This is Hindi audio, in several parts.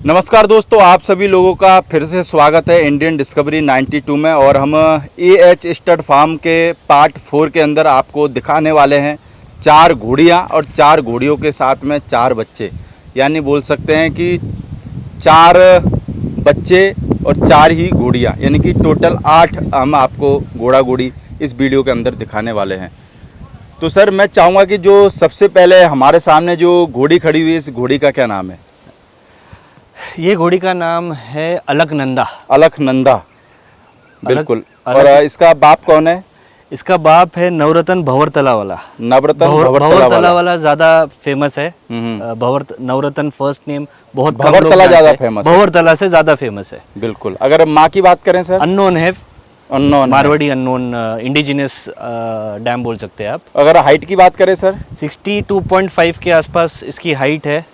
नमस्कार दोस्तों, आप सभी लोगों का फिर से स्वागत है इंडियन डिस्कवरी 92 में। और हम AH स्टड फार्म के पार्ट 4 के अंदर आपको दिखाने वाले हैं 4 घोड़ियाँ और 4 घोड़ियों के साथ में 4 बच्चे, यानी बोल सकते हैं कि 4 बच्चे और 4 ही घोड़ियाँ, यानी कि टोटल 8 हम आपको घोड़ा घोड़ी इस वीडियो के अंदर दिखाने वाले हैं। तो सर, मैं चाहूँगा कि जो सबसे पहले हमारे सामने जो घोड़ी खड़ी हुई है, इस घोड़ी का क्या नाम है? ये घोड़ी का नाम है अलकनंदा। अलकनंदा, बिल्कुल। अलक, और इसका बाप कौन है? इसका बाप है नवरत्न भंवरतला वाला। नवरत्न भंवरतला वाला ज्यादा फेमस है। नवरत्न फर्स्ट नेम बहुत कम लोग भंवरतला ज्यादा जानते हैं। फेमस है। भंवरतला से ज्यादा फेमस है, बिल्कुल। अगर माँ की बात करें सर? अननोन है, unknown, Marwari unknown, indigenous dam बोल सकते हैं आप। अगर हाइट की बात करें सर? 62.5 के आसपास इसकी हाइट है।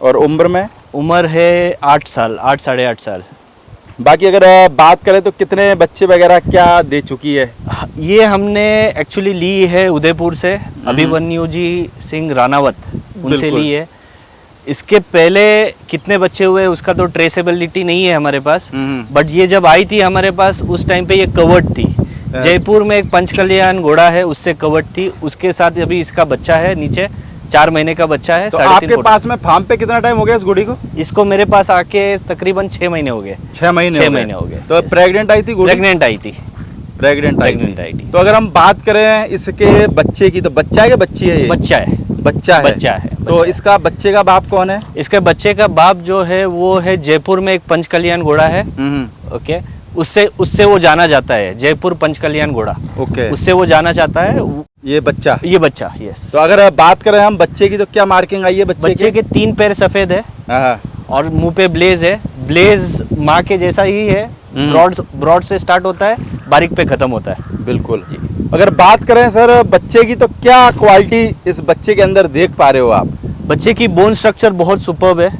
और उम्र में? उम्र है 8 साल, 8 साढ़े 8 साल। बाकी अगर बात करें तो कितने बच्चे वगैरह क्या दे चुकी है? ये हमने एक्चुअली ली है उदयपुर से, अभिमन्यु जी सिंह रानावत, उनसे ली है। इसके पहले कितने बच्चे हुए उसका तो ट्रेसेबिलिटी नहीं है हमारे पास, बट ये जब आई थी हमारे पास उस टाइम पे ये कवर्ड थी। जयपुर में एक पंचकल्याण घोड़ा है, उससे कवर्ड थी। उसके साथ अभी इसका बच्चा है नीचे, 4 महीने का बच्चा है। तो आपके पास में फार्म पे कितना टाइम हो गया इस घोड़ी को? इसको मेरे पास आके तकरीबन 6 महीने हो गए। 6 महीने हो गए। तो प्रेग्नेंट आई थी घोड़ी? प्रेग्नेंट आई थी। प्रेग्नेंट आई थी। तो अगर हम बात करें इसके बच्चे की, तो बच्चा है कि बच्ची है? ये बच्चा है। बच्चा है। तो इसका बच्चे का बाप कौन है? इसके बच्चे का बाप जो है वो है जयपुर में एक पंचकल्याण घोड़ा है। ओके, उससे वो जाना जाता है, जयपुर पंचकल्याण घोड़ा। ओके, उससे वो जाना चाहता है। ये बच्चा यस। तो अगर बात करें हम बच्चे की, तो क्या मार्किंग आई है बच्चे के? 3 पैर सफेद है और मुंह पे ब्लेज है। ब्लेज माँ के जैसा ही है, ब्रॉड से स्टार्ट होता है, बारीक पे खत्म होता है। बिल्कुल। अगर बात करें सर बच्चे की, तो क्या क्वालिटी इस बच्चे के अंदर देख पा रहे हो आप? बच्चे की बोन स्ट्रक्चर बहुत सुपर्ब है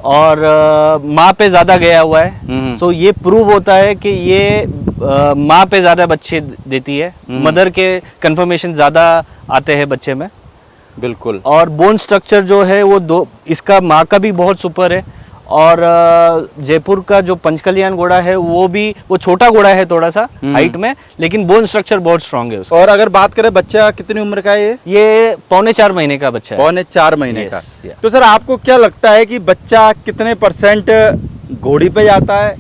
और माँ पे ज्यादा गया हुआ है। तो ये प्रूव होता है कि ये माँ पे ज्यादा बच्चे देती है। मदर के कंफर्मेशन ज्यादा आते हैं बच्चे में। बिल्कुल। और बोन स्ट्रक्चर जो है वो इसका माँ का भी बहुत सुपर है। और जयपुर का जो पंचकल्याण घोड़ा है वो छोटा घोड़ा है थोड़ा सा हाइट में, लेकिन बोन स्ट्रक्चर बहुत स्ट्रांग है उसका। और अगर बात करें बच्चा कितनी उम्र का है? ये 3.25 महीने का बच्चा है। 3.25 महीने का। तो सर आपको क्या लगता है कि बच्चा कितने % घोड़ी पे जाता है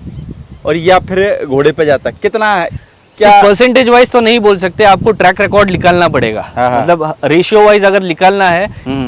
और या फिर घोड़े पे जाता है? कितना है? क्या परसेंटेज वाइज तो नहीं बोल सकते, आपको ट्रैक रिकॉर्ड निकालना पड़ेगा। मतलब रेशियो वाइज अगर निकालना है,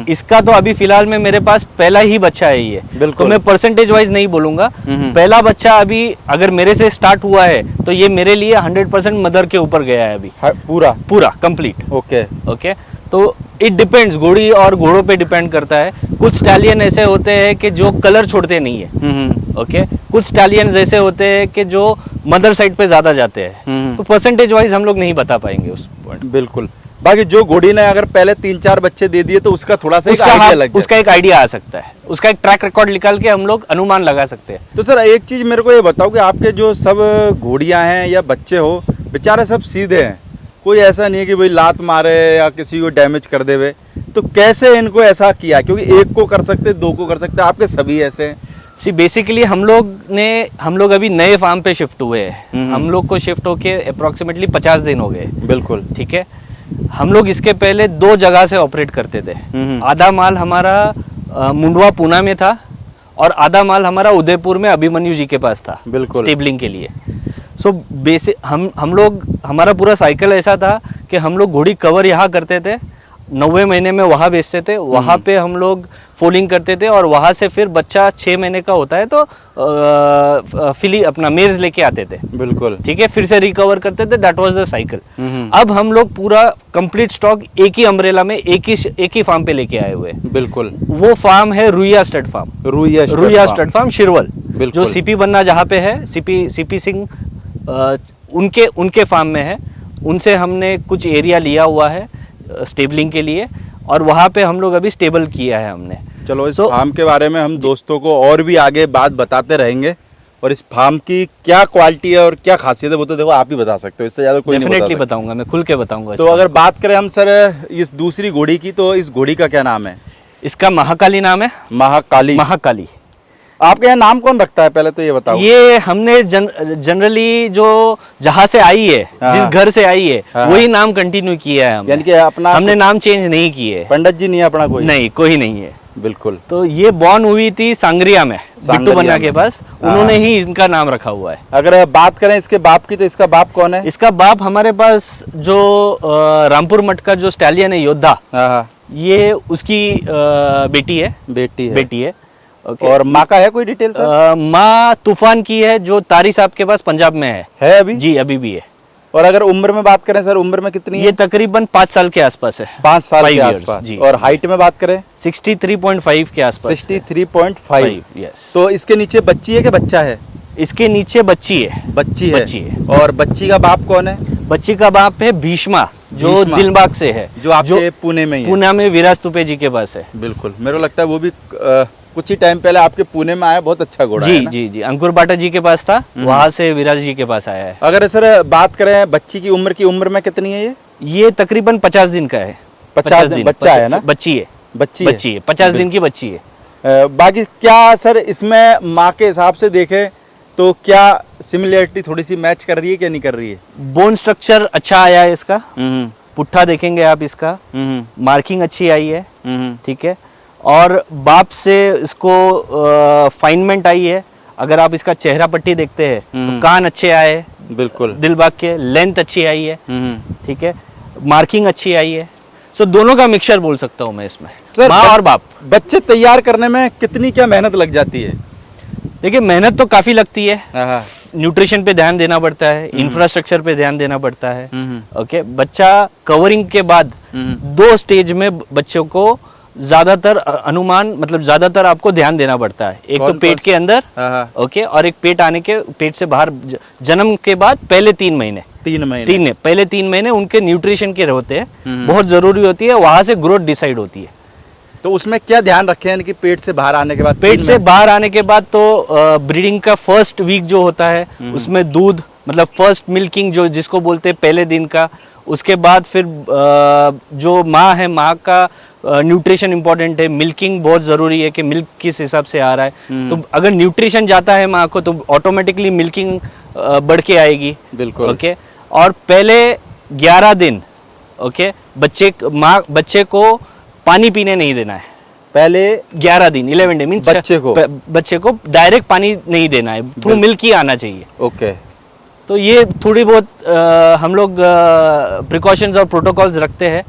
इसका तो अभी फिलहाल में मेरे पास पहला ही बच्चा है ये, तो मैं परसेंटेज वाइज नहीं बोलूंगा। पहला बच्चा अभी अगर मेरे से स्टार्ट हुआ है तो ये मेरे लिए 100% मदर के ऊपर गया है अभी, पूरा कंप्लीट। ओके, तो इट डिपेंड्स, घोड़ी और घोड़ों पे डिपेंड करता है। कुछ स्टैलियन ऐसे होते हैं कि जो कलर छोड़ते नहीं है। ओके, कुछ स्टैलियन ऐसे होते हैं कि जो मदर साइड पे ज्यादा जाते हैं। तो परसेंटेज वाइज हम लोग नहीं बता पाएंगे उस पॉइंट। बिल्कुल। बाकी जो घोड़ी ने अगर पहले 3-4 बच्चे दे दिए तो उसका थोड़ा सा उसका एक आइडिया आ सकता है, उसका एक ट्रैक रिकॉर्ड निकाल के हम लोग अनुमान लगा सकते हैं। तो सर एक चीज मेरे को ये बताओ कि आपके जो सब घोड़ियां हैं या बच्चे हो, बेचारे सब सीधे हैं, कोई ऐसा नहीं है कि भाई लात मारे या किसी को डैमेज कर देवे, तो कैसे इनको ऐसा किया? क्योंकि एक को कर सकते, 2 को कर सकते, आपके सभी ऐसे हैं। बेसिकली हम लोग अभी नए फार्म पे शिफ्ट हुए हैं। हम लोग को शिफ्ट होके अप्रोक्सीमेटली 50 दिन हो गए। बिल्कुल ठीक है। हम लोग इसके पहले 2 जगह से ऑपरेट करते थे। आधा माल हमारा मुंडवा पूना में था और आधा माल हमारा उदयपुर में अभिमन्यु जी के पास था, बिल्कुल, स्टेबलिंग के लिए। सो बेसिक हमारा पूरा साइकिल ऐसा था कि हम लोग घोड़ी कवर यहाँ करते थे, 90 महीने में वहाँ बेचते थे, वहाँ पे हम लोग फोलिंग करते थे और वहाँ से फिर बच्चा 6 महीने का होता है तो फिली अपना मेर्स लेके आते थे। बिल्कुल ठीक है, फिर से रिकवर करते थे। That was the cycle. अब हम लोग पूरा कंप्लीट स्टॉक एक ही अम्ब्रेला में एक ही फार्म पे लेके आए हुए। बिल्कुल। वो फार्म है Ruia stud farm, Ruia stud farm Shirwal, जो सीपी बन्ना जहाँ पे है, सीपी सिंह उनके फार्म में है। उनसे हमने कुछ एरिया लिया हुआ है स्टेबलिंग के लिए और वहाँ पे हम लोग अभी स्टेबल किया है हमने। चलो इस फार्म के बारे में हम दोस्तों को और भी आगे बात बताते रहेंगे, और इस फार्म की क्या क्वालिटी है और क्या खासियत है वो तो देखो आप ही बता सकते हो, इससे ज्यादा कोई नहीं डेफिनेटली बताऊंगा, मैं खुल के बताऊंगा। तो अगर बात करें हम सर इस दूसरी घोड़ी की, तो इस घोड़ी का क्या नाम है? इसका महाकाली नाम है। महाकाली। आपके यहाँ नाम कौन रखता है, पहले तो ये बताओ। ये हमने जनरली जो जहाँ से आई है, हाँ। जिस घर से आई है, हाँ। वही नाम कंटिन्यू किया है यानी कि अपना हमने नाम चेंज नहीं किए। पंडित जी नहीं है अपना कोई? नहीं, कोई नहीं है। बिल्कुल। तो ये बॉर्न हुई थी सांगरिया में, बिट्टू बन्ना के पास, उन्होंने ही इनका नाम रखा हुआ है। अगर बात करें इसके बाप की, तो इसका बाप कौन है? इसका बाप हमारे पास जो रामपुर मठ का जो स्टैलियन है योद्धा, हाँ। ये उसकी बेटी है। बेटी है। ओके। और माँ का है कोई डिटेल सर? माँ तूफान की है, जो तारी साहब के पास पंजाब में है अभी? जी, अभी भी है। और अगर उम्र में बात करें सर, उम्र में कितनी है? ये तकरीबन 5 साल के आसपास है। 5 साल के 5 years, आसपास जी। और हाइट में बात करें? 63.5 के आसपास। 63.5। यस। तो इसके नीचे बच्ची है कि बच्चा है? इसके नीचे बच्ची है। बच्ची है। बच्ची है। और बच्ची का बाप कौन है? बच्ची का बाप है भीष्मा, जो भीष्मा। दिलबाग से है, जो आपके पुणे में ही है। पुणे में विराज तुपे जी के पास है। बिल्कुल, मेरे को लगता है वो भी कुछ ही टाइम पहले आपके पुणे में आया, बहुत अच्छा घोड़ा जी है ना? जी, अंकुर बाटा जी के पास था, वहां से विराज जी के पास आया है। अगर सर बात करें बच्ची की उम्र में कितनी है? ये तकरीबन 50 दिन का है। 50 दिन बच्चा है ना? बच्ची है। बच्ची है 50 दिन की बच्ची है। बाकी क्या सर इसमें माँ के हिसाब से देखें तो क्या सिमिलरिटी थोड़ी सी मैच कर रही है, क्या नहीं कर रही है? बोन स्ट्रक्चर अच्छा आया है इसका, पुट्ठा देखेंगे आप इसका, मार्किंग अच्छी आई है, ठीक है। और बाप से इसको फाइनमेंट आई है। अगर आप इसका चेहरा पट्टी देखते हैं तो कान अच्छे आए, बिल्कुल दिलबाग के, लेंथ अच्छी आई है, ठीक है, मार्किंग अच्छी आई है। सो दोनों का मिक्सचर बोल सकता हूँ मैं इसमें, माँ और बाप। बच्चे तैयार करने में कितनी क्या मेहनत लग जाती है? देखिए, मेहनत तो काफी लगती है। न्यूट्रिशन पे ध्यान देना पड़ता है, इंफ्रास्ट्रक्चर पे ध्यान देना पड़ता है। ओके, बच्चा कवरिंग के बाद 2 स्टेज में बच्चों को ज्यादातर अनुमान, मतलब ज्यादातर आपको ध्यान देना पड़ता है। एक तो पेट के अंदर, ओके, और एक पेट से बाहर जन्म के बाद पहले 3 महीने पहले 3 महीने उनके न्यूट्रिशन के होते हैं, बहुत जरूरी होती है, वहां से ग्रोथ डिसाइड होती है। तो उसमें क्या ध्यान रखें, यानी कि पेट से बाहर आने के बाद? पेट से बाहर आने के बाद तो ब्रीडिंग का फर्स्ट वीक जो होता है, उसमें दूध, मतलब फर्स्ट मिल्किंग जो जिसको बोलते हैं पहले दिन का, उसके बाद फिर जो माँ है, माँ का न्यूट्रिशन इंपॉर्टेंट है, मिल्किंग बहुत जरूरी है कि मिल्क किस हिसाब से आ रहा है। तो अगर न्यूट्रिशन जाता है माँ को तो ऑटोमेटिकली मिल्किंग बढ़ के आएगी। बिल्कुल। ओके। और पहले 11 दिन, ओके, बच्चे को पानी पीने नहीं देना है। पहले 11 दिन 11 डे मीन बच्चे को डायरेक्ट पानी नहीं देना है, थ्रू मिल्क ही आना चाहिए। ओके। तो ये थोड़ी बहुत हम लोग प्रिकॉशंस और प्रोटोकॉल्स रखते हैं,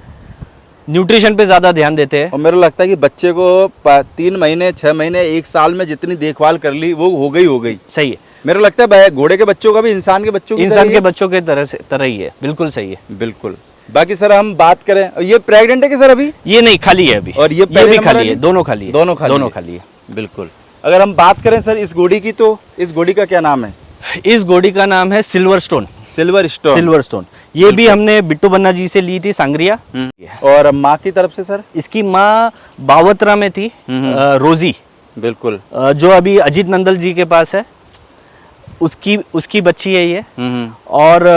न्यूट्रिशन पे ज्यादा ध्यान देते हैं। और मेरे को लगता है कि बच्चे को 3 महीने 6 महीने 1 साल में जितनी देखभाल कर ली वो हो गई। सही है। मेरे को लगता है घोड़े के बच्चों का भी इंसान के बच्चों के तरह ही है। बिल्कुल सही है। बिल्कुल। बाकी सर हम बात करें, ये प्रेग्नेंट है कि सर अभी? ये नहीं, खाली है अभी। और ये भी खाली है, दोनों खाली है। बिल्कुल। अगर हम बात करें सर इस घोड़ी की, तो इस घोड़ी का क्या नाम है? इस घोड़ी का नाम है सिल्वर स्टोन। ये भी हमने बिट्टू बन्ना जी से ली थी, सांगरिया। और माँ की तरफ से सर? इसकी माँ बावत्रा में थी, रोजी। बिल्कुल। जो अभी अजीत नंदल जी के पास है, उसकी बच्ची है ये। और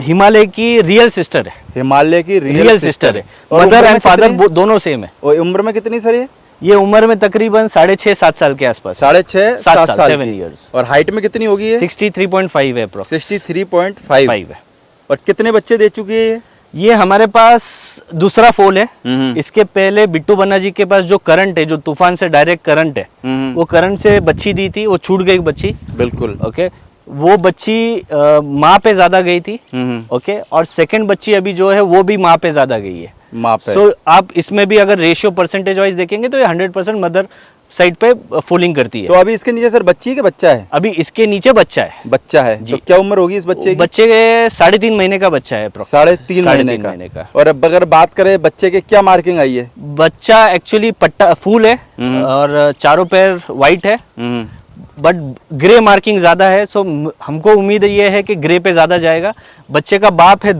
हिमालय की रियल सिस्टर है। हिमालय की रियल सिस्टर है। मदर एंड फादर दोनों सेम है। और उम्र में कितनी सर ये उम्र में तकरीबन 6.5-7 साल के आसपास। 6.5-7 साल 7 ईयर्स। और हाइट में कितनी होगी ये? 63.5 है। 63.5 है। और कितने बच्चे दे चुकी है ये हमारे पास दूसरा फोल है। इसके पहले बिट्टू बन्ना जी के पास जो करंट है, जो तूफान से डायरेक्ट करंट है, वो करंट से बच्ची दी थी, वो छूट गई बच्ची। बिल्कुल। ओके। वो बच्ची माँ पे ज्यादा गई थी। ओके। और सेकंड बच्ची अभी जो है वो भी माँ पे ज्यादा गई है। माँ पे। सो आप इसमें भी अगर रेशियो परसेंटेज वाइज देखेंगे तो ये 100% मदर साइड पे फूलिंग करती है। तो अभी इसके नीचे सर बच्ची के बच्चा है? अभी इसके नीचे बच्चा है। तो क्या उम्र होगी इस बच्चे की? बच्चे के 3.5 महीने का बच्चा है। 3.5 महीने का। और अब अगर बात करें बच्चे के, क्या मार्किंग आई है? बच्चा एक्चुअली पट्टा फूल है और चारों पैर व्हाइट है, बट ग्रे मार्किंग ज्यादा है। सो हमको उम्मीद ये है कि ग्रे पे ज्यादा जाएगा। बच्चे का बाप है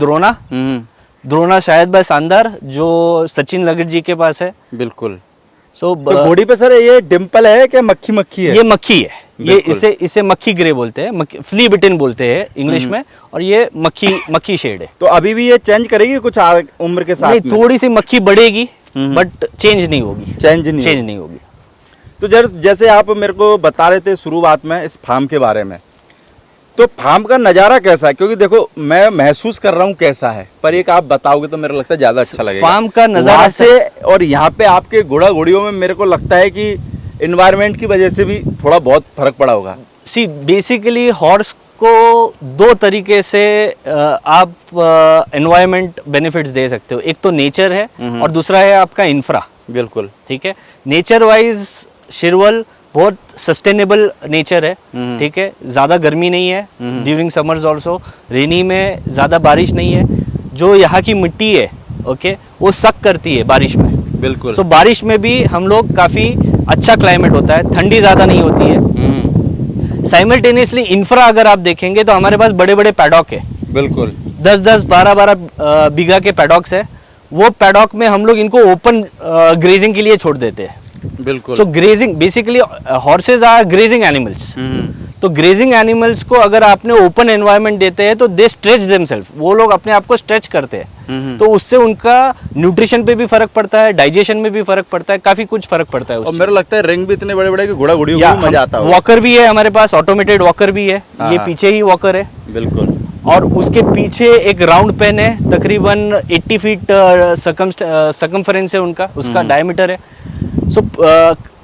द्रोणा शायद भाई शानदार, जो सचिन लगट जी के पास है। बिल्कुल। तो बॉडी पे सर ये डिम्पल है क्या मक्खी है? ये मक्खी है। ये इसे मक्खी ग्रे बोलते हैं, फ्ली बिटन बोलते हैं इंग्लिश में, और ये मक्खी शेड है। तो अभी भी ये चेंज करेगी कुछ उम्र के साथ? नहीं, थोड़ी सी मक्खी बढ़ेगी, बट चेंज नहीं होगी। चेंज नहीं होगी। तो जैसे आप मेरे को बता रहे थे शुरुआत में इस फार्म के बारे में, तो फार्म का नज़ारा कैसा है? क्योंकि देखो मैं महसूस कर रहा हूँ कैसा है, पर एक आप बताओगे तो मेरे को लगता है ज़्यादा अच्छा लगेगा। फार्म का नज़ारा वहाँ से और यहाँ पे आपके घोड़ा घोड़ियों में मेरे को लगता है कि इन्वायरमेंट की वजह से भी थोड़ा बहुत फर्क पड़ा होगा। सी बेसिकली हॉर्स को दो तरीके से आप एनवायरमेंट बेनिफिट्स दे सकते हो। एक तो नेचर है और दूसरा है आपका इंफ्रा। बिल्कुल ठीक है, नेचर वाइज शिरवल बहुत सस्टेनेबल नेचर है। ठीक है, ज़्यादा गर्मी नहीं है ड्यूरिंग समर्स ऑल्सो, रेनी में ज़्यादा बारिश नहीं है। जो यहाँ की मिट्टी है ओके वो सक करती है बारिश में। बिल्कुल। सो बारिश में भी हम लोग काफ़ी अच्छा क्लाइमेट होता है, ठंडी ज़्यादा नहीं होती है। साइमल्टेनियसली इंफ्रा अगर आप देखेंगे तो हमारे पास बड़े बड़े पैडॉक है। बिल्कुल 10-10 12-12 बीघा के पैडॉक्स है। वो पैडॉक में हम लोग इनको ओपन ग्रेजिंग के लिए छोड़ देते हैं। बिल्कुल। So grazing basically horses are grazing animals. तो ग्रेजिंग एनिमल्स को अगर आपने ओपन एनवायरनमेंट देते हैं तो दे स्ट्रेच देमसेल्फ, वो लोग अपने आप को स्ट्रेच करते हैं। तो उससे उनका न्यूट्रिशन पे भी फर्क पड़ता है, डाइजेशन में भी फर्क पड़ता है, काफी कुछ फर्क पड़ता है। और मेरे लगता है रिंग भी इतने बड़े बड़े कि घोड़ा घोड़ियों को भी मजा आता है। वॉकर भी है हमारे पास, ऑटोमेटेड वॉकर भी है। ये पीछे ही वॉकर है। बिल्कुल। और उसके पीछे एक राउंड पेन है, तकरीबन 80 फीट सकमफरेंस है उनका, उसका डायमीटर है। सो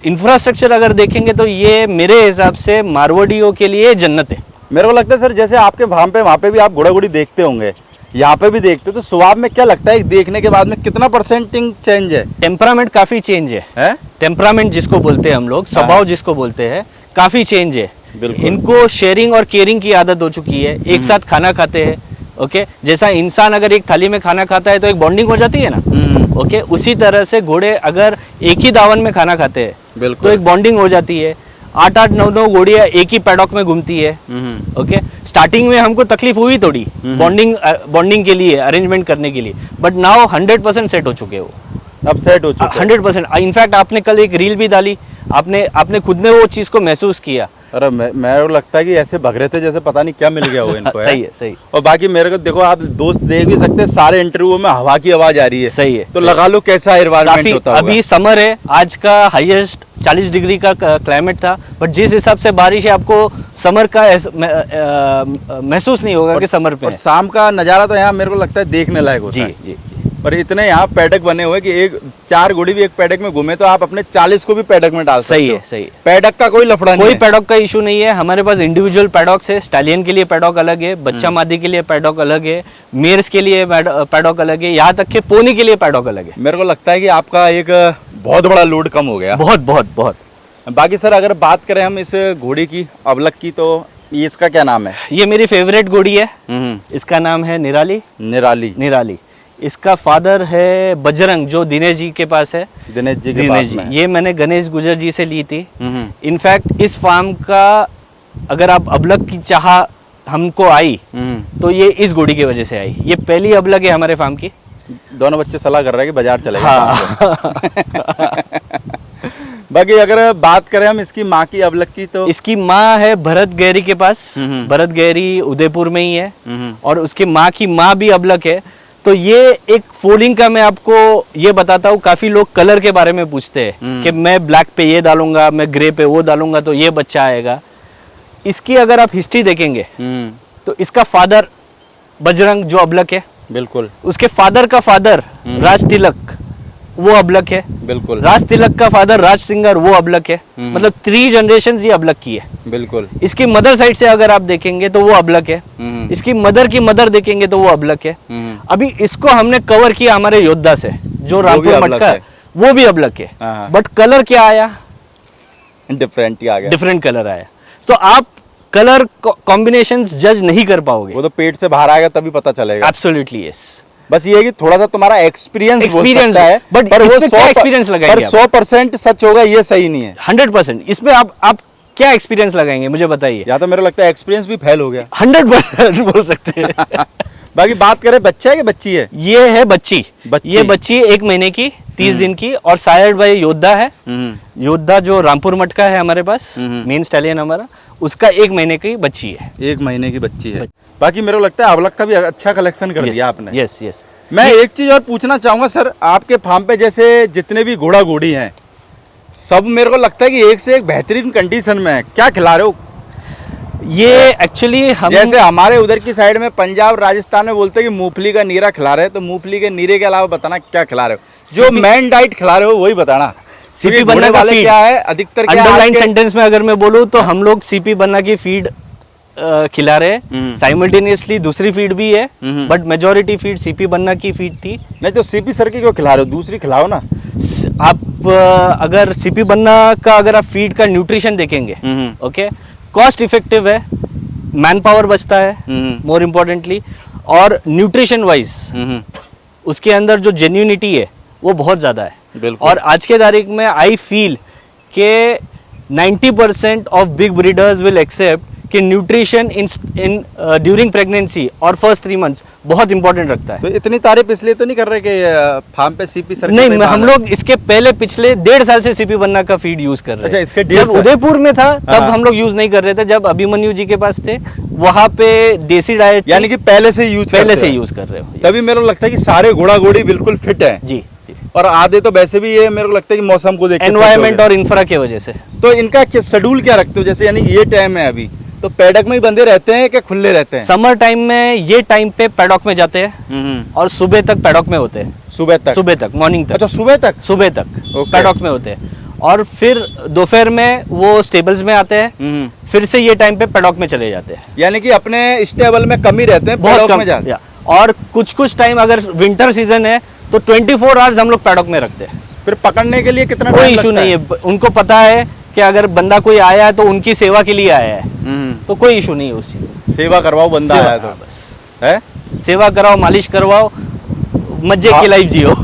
इंफ्रास्ट्रक्चर अगर देखेंगे तो ये मेरे हिसाब से मारवाड़ियों के लिए जन्नत है। मेरे को लगता है सर जैसे आपके फार्म पे वहाँ पे भी आप घोड़ा घोड़ी देखते होंगे, यहाँ पे भी देखते हो, तो स्वभाव में क्या लगता है देखने के बाद में कितना परसेंटिंग चेंज है? टेम्परामेंट काफी चेंज है? टेम्परामेंट जिसको बोलते हैं हम लोग, स्वभाव जिसको बोलते हैं, काफी चेंज है। इनको शेयरिंग और केयरिंग की आदत हो चुकी है। एक साथ खाना खाते हैं ओके, जैसा इंसान अगर एक थाली में खाना खाता है तो एक बॉन्डिंग हो जाती है ना ओके, उसी तरह से घोड़े अगर एक ही दावन में खाना खाते हैं तो एक बॉन्डिंग हो जाती है। 8-8 9-9 घोड़ियां एक ही पैडॉक में घूमती है ओके। स्टार्टिंग में हमको तकलीफ हुई थोड़ी बॉन्डिंग के लिए, अरेंजमेंट करने के लिए, बट नाउ 100% सेट हो चुके हैं वो। अब सेट हो चुके 100%। इनफैक्ट आपने कल एक रील भी डाली, आपने खुद ने वो चीज को महसूस किया। अरे मैं लगता है कि ऐसे भग रहे थे जैसे पता नहीं क्या मिल गया हो इनको। सही है, सही। और बाकी मेरे को देखो, आप दोस्त देख भी सकते हैं सारे इंटरव्यू में हवा की आवाज आ रही है। सही है, तो लगा लो कैसा एनवायरनमेंट होता है। अभी समर है, आज का हाईएस्ट 40 डिग्री का क्लाइमेट था, बट जिस हिसाब से बारिश है आपको समर का महसूस नहीं होगा कि समर पे है। शाम का नजारा तो यहाँ मेरे को लगता है देखने लायक होता है। जी। पर इतने यहाँ पैडक बने हुए कि एक 4 घोड़ी भी एक पैडक में घूमे तो आप अपने 40 को भी पैडक में डाल सकते हो। सही है, सही है। पैडक का कोई लफड़ा नहीं है। कोई पैडॉक का इशू नहीं है। हमारे पास इंडिविजुअल पैडॉक्स है। स्टैलियन के लिए पैडॉक अलग है, बच्चा मादी के लिए पैडॉक अलग है, मेयर्स के लिए पैडॉक अलग है, यहाँ तक कि पोनी के लिए पैडॉक अलग है। मेरे को लगता है कि आपका एक बहुत बड़ा लोड कम हो गया। बहुत बहुत बहुत। बाकी सर अगर बात करें हम इस घोड़ी की अबलक की, तो ये इसका क्या नाम है? ये मेरी फेवरेट घोड़ी है। इसका नाम है निराली। निराली। इसका फादर है बजरंग, जो दिनेश जी के पास है। दिनेश जी के पास में। ये मैंने गणेश गुजर जी से ली थी। इनफैक्ट इस फार्म का अगर आप अबलक की चाह हमको आई तो ये इस घोड़ी की वजह से आई। ये पहली अबलक है हमारे फार्म की। दोनों बच्चे सलाह कर रहे हैं कि बाजार चलेगा। हाँ। बाकी अगर बात करें हम इसकी माँ की अबलक की, तो इसकी माँ है भरत गहरी के पास। भरत गहरी उदयपुर में ही है। और उसकी माँ की माँ भी अबलक है। तो ये एक फोलिंग का मैं आपको ये बताता हूँ, काफी लोग कलर के बारे में पूछते हैं कि मैं ब्लैक पे ये डालूंगा, मैं ग्रे पे वो डालूंगा तो ये बच्चा आएगा। इसकी अगर आप हिस्ट्री देखेंगे तो इसका फादर बजरंग जो अबलक है, बिल्कुल, उसके फादर का फादर राज तिलक वो अबलक है। बिल्कुल। राज तिलक का फादर राज सिंगर वो अबलक है। मतलब 3 जनरेशन ये अबलक की है। बिल्कुल। इसकी मदर साइड से अगर आप देखेंगे तो वो अबलक है। इसकी मदर की मदर देखेंगे तो वो अबलक है। अभी इसको हमने कवर किया हमारे योद्धा से, जो रामपुर मटका, वो भी अबलक है। बट कलर क्या आया? डिफरेंट ही आ गया, डिफरेंट कलर आया। तो आप कलर कॉम्बिनेशंस जज नहीं कर पाओगे। वो तो पेट से बाहर आएगा तभी पता चलेगा। Absolutely yes. बस ये है कि थोड़ा सा तुम्हारा एक्सपीरियंस है, बट पर वो 100% सच होगा ये सही नहीं है। 100%। इसमें आप क्या एक्सपीरियंस लगाएंगे मुझे बताइए। या तो मेरे लगता है एक्सपीरियंस भी फेल हो गया। 100% बोल सकते हैं। बाकी बात करें बच्चा है कि बच्ची है? ये है बच्ची। ये बच्ची 1 महीने की, 30 दिन की, और सायर्ड बाय योद्धा है। योद्धा जो रामपुर मटका है हमारे पास, मेन स्टैलियन हमारा, उसका 1 महीने की बच्ची है। 1 महीने की बच्ची है। बाकी मेरे को लगता है अबलक का भी अच्छा कलेक्शन कर दिया आपने। Yes yes. मैं एक चीज और पूछना चाहूंगा सर, आपके फार्म पे जैसे जितने भी घोड़ा घोड़ी हैं, सब मेरे को लगता है कि एक से एक बेहतरीन कंडीशन में है। क्या खिला रहे हो? ये एक्चुअली हम जैसे हमारे उधर की साइड में पंजाब राजस्थान में बोलते हैं कि मूंगफली का नीरा खिला रहे हैं, तो मूंगफली के नीरे के अलावा बताना क्या खिला रहे हो, जो मेन डाइट खिला रहे हो वही बताना। सीपी बन्ना का फीड क्या है अधिकतर, क्या अंडरलाइन आपके- सेंटेंस में अगर मैं बोलूँ तो हम लोग सीपी बन्ना की फीड खिला रहे हैं। साइमल्टेनियसली दूसरी फीड भी है, बट मेजोरिटी फीड सीपी बन्ना की फीड थी। नहीं तो सीपी सर की क्यों खिला रहे हो, दूसरी खिलाओ ना। आप अगर सीपी बन्ना का अगर आप फीड का न्यूट्रिशन देखेंगे, ओके, कॉस्ट इफेक्टिव है, मैन पावर बचता है मोर इम्पोर्टेंटली, और न्यूट्रिशन वाइज उसके अंदर जो जेन्युइनिटी है वो बहुत ज़्यादा है। बिल्कुल। और आज के तारीख में आई फील के 90% of big breeders will accept कि न्यूट्रिशन इन ड्यूरिंग प्रेगनेंसी और फर्स्ट 3 मंथ्स बहुत इंपॉर्टेंट रखता है। तो इतनी तारीफ इसलिए तो नहीं कर रहे कि फार्म पे सीपी सर नहीं, हम लोग इसके पहले पिछले 1.5 साल से सीपी बन्ना का फीड यूज कर रहे हैं। अच्छा, इसके जब 1.5 साल? उदयपुर में था तब हाँ। हम लोग यूज नहीं कर रहे थे, जब अभिमन्यु जी के पास थे वहां पे देसी डाइट यानी कि पहले से यूज पहले से यूज कर रहे हो। तभी मेरे को लगता है कि सारे घोड़ा घोड़ी बिल्कुल फिट है। जी, और आधे तो वैसे भी ये मेरे को लगता है कि मौसम को देख के fit हो एनवायरमेंट गए। और इंफ्रा की वजह से। तो इनका शेड्यूल क्या रखते हो, जैसे यानी ये टाइम है अभी तो पैडक में ही बंधे रहते हैं कि खुले रहते हैं? समर टाइम में ये टाइम पे पैडॉक में जाते हैं और सुबह तक पैडॉक में होते हैं। सुबह तक मॉर्निंग तक। अच्छा, सुबह तक सुबह तक पैडॉक में होते हैं, और फिर दोपहर में वो स्टेबल्स में आते हैं, फिर से ये टाइम पे पैडॉक में चले जाते हैं। यानी कि अपने स्टेबल में कम ही रहते हैं, बहुत पैडॉक कम में जाते हैं। या, और कुछ टाइम अगर विंटर सीजन है तो 24 आवर्स हम लोग पैडॉक में रखते हैं। फिर पकड़ने के लिए कितना कोई टाइम इशू लगता नहीं है, उनको पता है कि अगर बंदा कोई आया है तो उनकी सेवा के लिए आया है, तो कोई इशू नहीं है उस चीज। सेवा करवाओ, बंदा सेवा- आया तो हाँ, बस है सेवा कराओ, मालिश करवाओ, मजे हाँ। की लाइफ जियो।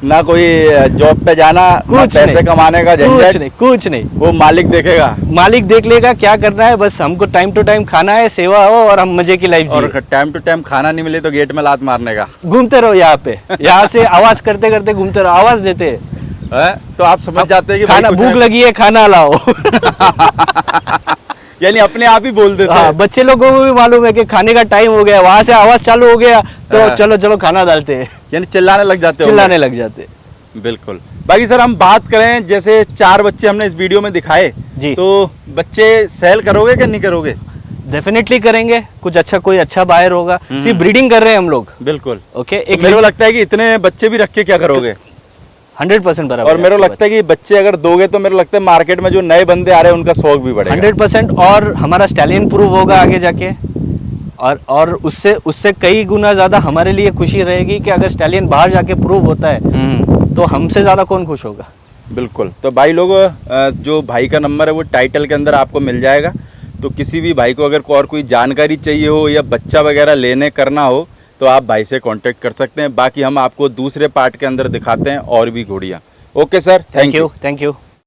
ना कोई जॉब पे जाना, ना कुछ पैसे नहीं। कमाने का झंझट, कुछ नहीं, वो मालिक देखेगा। मालिक देख लेगा क्या करना है, बस हमको टाइम टू टाइम खाना है, सेवा हो और हम मजे की लाइफ और जियो। टाइम टू टाइम खाना नहीं मिले तो गेट में लात मारने का घूमते रहो यहाँ पे, यहाँ से आवाज करते करते घूमते रहो, आवाज देते हैं। है? तो आप समझ जाते हैं कि खाना भाई कुछ भूख लगी है, खाना लाओ। यानी अपने आप ही बोल देते हाँ, हैं। बच्चे लोगों को भी मालूम है कि खाने का टाइम हो गया, वहां से आवाज चालू हो गया तो हाँ। चलो चलो खाना डालते हैं, यानी चिल्लाने लग जाते हो। चिल्लाने लग जाते हैं। बिल्कुल। बाकी सर हम बात करें, जैसे 4 बच्चे हमने इस वीडियो में दिखाए, जी। तो बच्चे सेल करोगे कि नहीं करोगे? डेफिनेटली करेंगे, कुछ अच्छा कोई अच्छा बायर होगा। सिर्फ ब्रीडिंग कर रहे हैं हम लोग। बिल्कुल। ओके, एक मेरे को लगता है कि इतने बच्चे भी रख के क्या करोगे? 100% बराबर। और मेरे को लगता है कि बच्चे अगर दोगे तो मेरे को लगता है मार्केट में जो नए बंदे आ रहे हैं उनका शौक भी बढ़ेगा। 100%, और हमारा स्टैलियन प्रूव होगा आगे जाके, और उससे कई गुना ज्यादा हमारे लिए खुशी रहेगी कि अगर स्टैलियन बाहर जाके प्रूव होता है तो हमसे ज्यादा कौन खुश होगा। बिल्कुल। तो भाई लोग, जो भाई का नंबर है वो टाइटल के अंदर आपको मिल जाएगा। तो किसी भी भाई को अगर और कोई जानकारी चाहिए हो या बच्चा वगैरह लेने करना हो तो आप भाई से कांटेक्ट कर सकते हैं। बाकी हम आपको दूसरे पार्ट के अंदर दिखाते हैं और भी घोड़ियाँ। Okay sir, thank you. Thank you.